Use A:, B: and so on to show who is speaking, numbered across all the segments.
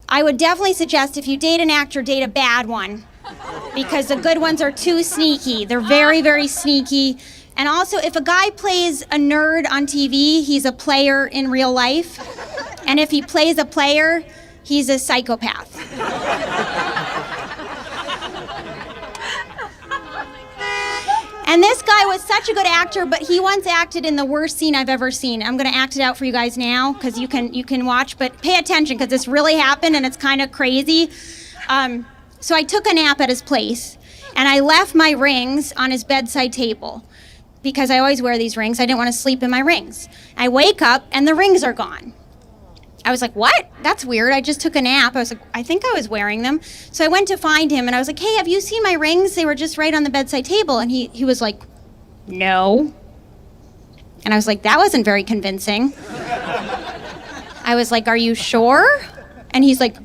A: I would definitely suggest if you date an actor, date a bad one, because the good ones are too sneaky. They're very, very sneaky. And also, if a guy plays a nerd on TV, he's a player in real life. And if he plays a player, he's a psychopath. And this guy was such a good actor, but he once acted in the worst scene I've ever seen. I'm going to act it out for you guys now, because you can watch, but pay attention, because this really happened, and it's kind of crazy. So I took a nap at his place, and I left my rings on his bedside table, because I always wear these rings. I didn't want to sleep in my rings. I wake up, and the rings are gone. I was like, what? That's weird. I just took a nap. I was like, I think I was wearing them. So I went to find him, and I was like, hey, have you seen my rings? They were just right on the bedside table. And he was like, no. And I was like, that wasn't very convincing. I was like, are you sure? And he's like,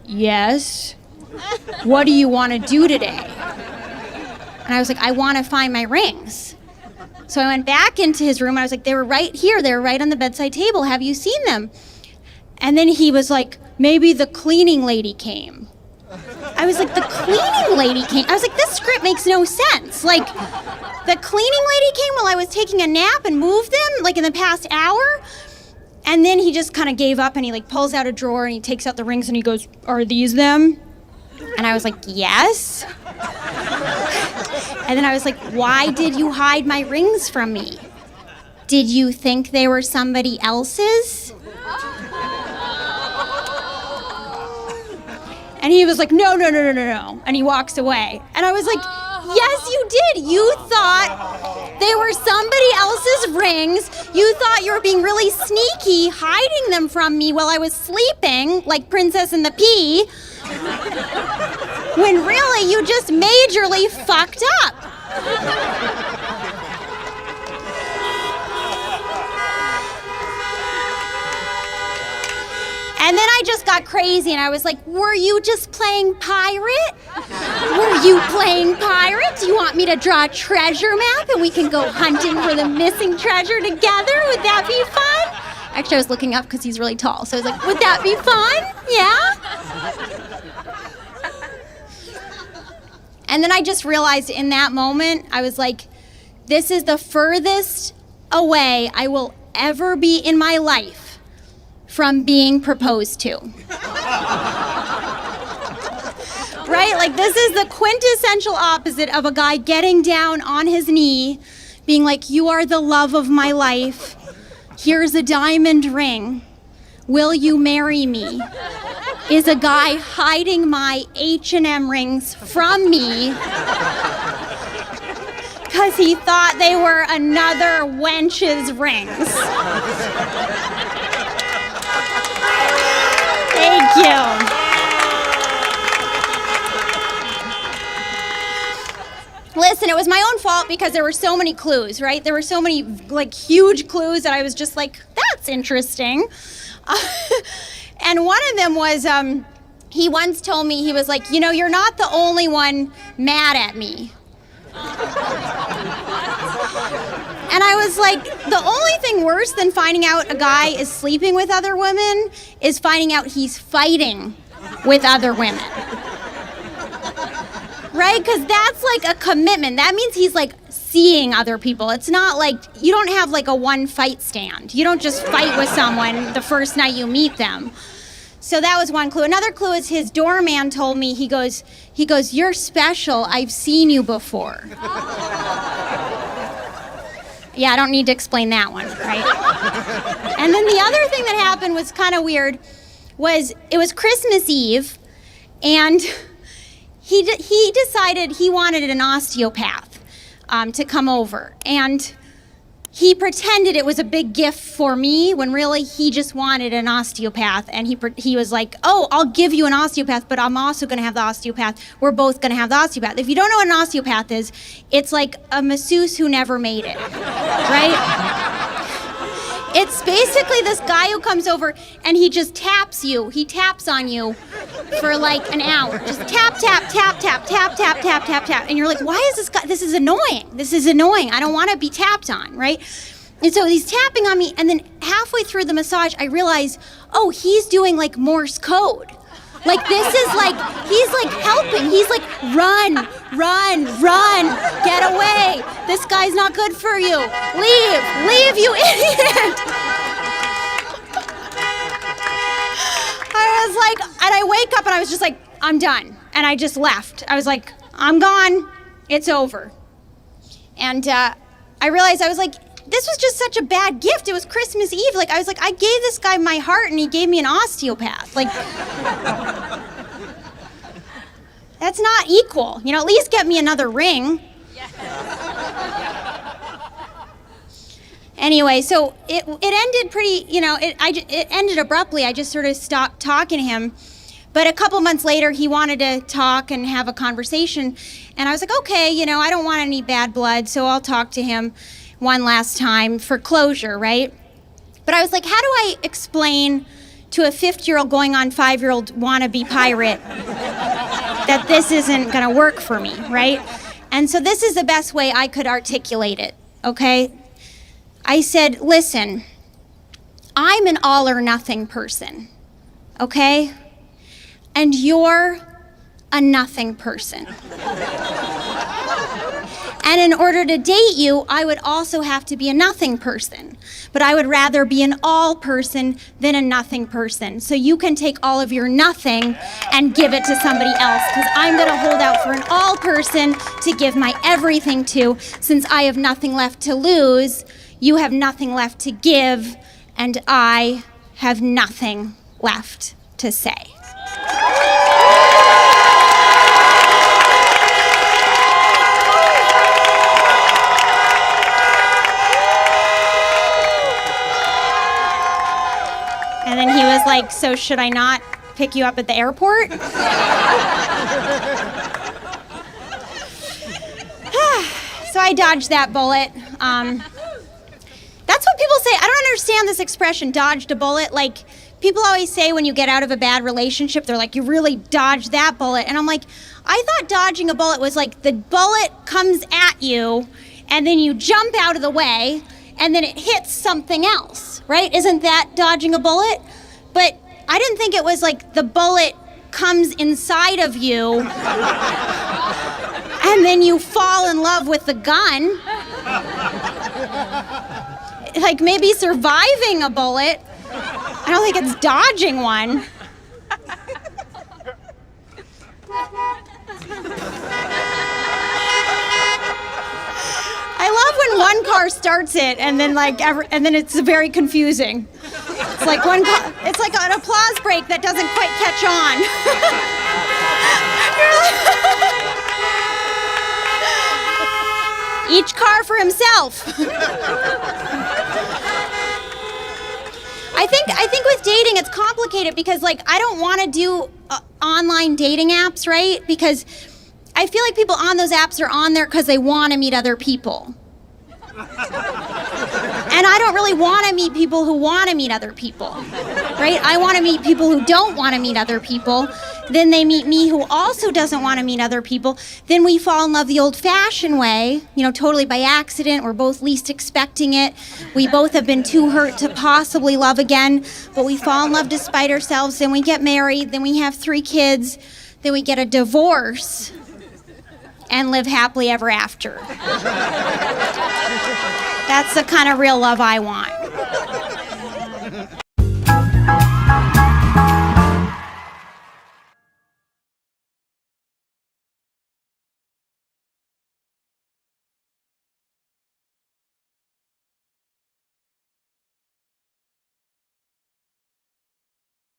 A: yes. What do you want to do today? And I was like, I want to find my rings. So I went back into his room, and I was like, they were right here. They were right on the bedside table. Have you seen them? And then he was like, maybe the cleaning lady came. I was like, the cleaning lady came? I was like, this script makes no sense. Like, the cleaning lady came while I was taking a nap and moved them, like in the past hour? And then he just kind of gave up, and he like pulls out a drawer, and he takes out the rings, and he goes, are these them? And I was like, yes. And then I was like, why did you hide my rings from me? Did you think they were somebody else's? And he was like, no. And he walks away. And I was like, yes, you did. You thought they were somebody else's rings. You thought you were being really sneaky, hiding them from me while I was sleeping, like Princess and the Pea, when really you just majorly fucked up. And then I just got crazy, and I was like, were you just playing pirate? Were you playing pirate? Do you want me to draw a treasure map and we can go hunting for the missing treasure together? Would that be fun? Actually, I was looking up because he's really tall, so I was like, would that be fun? Yeah? And then I just realized in that moment, I was like, this is the furthest away I will ever be in my life from being proposed to. Right? Like, this is the quintessential opposite of a guy getting down on his knee, being like, you are the love of my life. Here's a diamond ring. Will you marry me? Is a guy hiding my H&M rings from me because he thought they were another wench's rings. Thank you. Listen, it was my own fault because there were so many clues, right? There were so many, like, huge clues that I was just like, that's interesting. And one of them was, he once told me, he was like, you know, you're not the only one mad at me. And I was like, the only thing worse than finding out a guy is sleeping with other women is finding out he's fighting with other women. Right? Because that's like a commitment. That means he's like seeing other people. It's not like, you don't have like a one fight stand. You don't just fight with someone the first night you meet them. So that was one clue. Another clue is his doorman told me, he goes, you're special. I've seen you before. Yeah, I don't need to explain that one, right? And then the other thing that happened was kind of weird, was it was Christmas Eve, and he decided he wanted an osteopath to come over. And he pretended it was a big gift for me when really he just wanted an osteopath. And he was like, oh, I'll give you an osteopath, but I'm also going to have the osteopath. We're both going to have the osteopath. If you don't know what an osteopath is, it's like a masseuse who never made it, right? It's basically this guy who comes over and he just taps you. He taps on you for like an hour. Just tap, tap, tap, tap, tap, tap, tap, tap, tap. And you're like, why is this guy, this is annoying. This is annoying. I don't want to be tapped on, right? And so he's tapping on me, and then halfway through the massage, I realize, oh, he's doing like Morse code. Like, this is like, he's like helping. He's like, run, run, run, get away. This guy's not good for you. Leave, you idiot. I was like, and I wake up and I was just like, I'm done. And I just left. I was like, I'm gone. It's over. And I realized, I was like, this was just such a bad gift. It was Christmas Eve. Like, I was like, I gave this guy my heart and he gave me an osteopath. Like, that's not equal. You know, at least get me another ring. Anyway, so it ended pretty, you know, it ended abruptly. I just sort of stopped talking to him. But a couple months later, he wanted to talk and have a conversation. And I was like, okay, you know, I don't want any bad blood, so I'll talk to him one last time for closure, right? But I was like, how do I explain to a 50-year-old going on 5-year-old wannabe pirate that this isn't gonna work for me, right? And so this is the best way I could articulate it, okay? I said, listen, I'm an all or nothing person, okay? And you're a nothing person. And in order to date you, I would also have to be a nothing person. But I would rather be an all person than a nothing person. So you can take all of your nothing and give it to somebody else, because I'm gonna hold out for an all person to give my everything to. Since I have nothing left to lose, you have nothing left to give, and I have nothing left to say. And then he was like, so should I not pick you up at the airport? So I dodged that bullet. That's what people say. I don't understand this expression, dodged a bullet. Like, people always say when you get out of a bad relationship, they're like, you really dodged that bullet. And I'm like, I thought dodging a bullet was like the bullet comes at you and then you jump out of the way and then it hits something else, right? Isn't that dodging a bullet? But I didn't think it was like the bullet comes inside of you and then you fall in love with the gun. Like, maybe surviving a bullet. I don't think it's dodging one. I love when one car starts it and then and then it's very confusing. It's like it's like an applause break that doesn't quite catch on. Each car for himself. I think with dating it's complicated because like I don't want to do online dating apps, right? Because I feel like people on those apps are on there because they want to meet other people. And I don't really want to meet people who want to meet other people, right? I want to meet people who don't want to meet other people. Then they meet me who also doesn't want to meet other people. Then we fall in love the old-fashioned way, you know, totally by accident. We're both least expecting it. We both have been too hurt to possibly love again, but we fall in love despite ourselves. Then we get married. Then we have 3 kids. Then we get a divorce and live happily ever after. That's the kind of real love I want.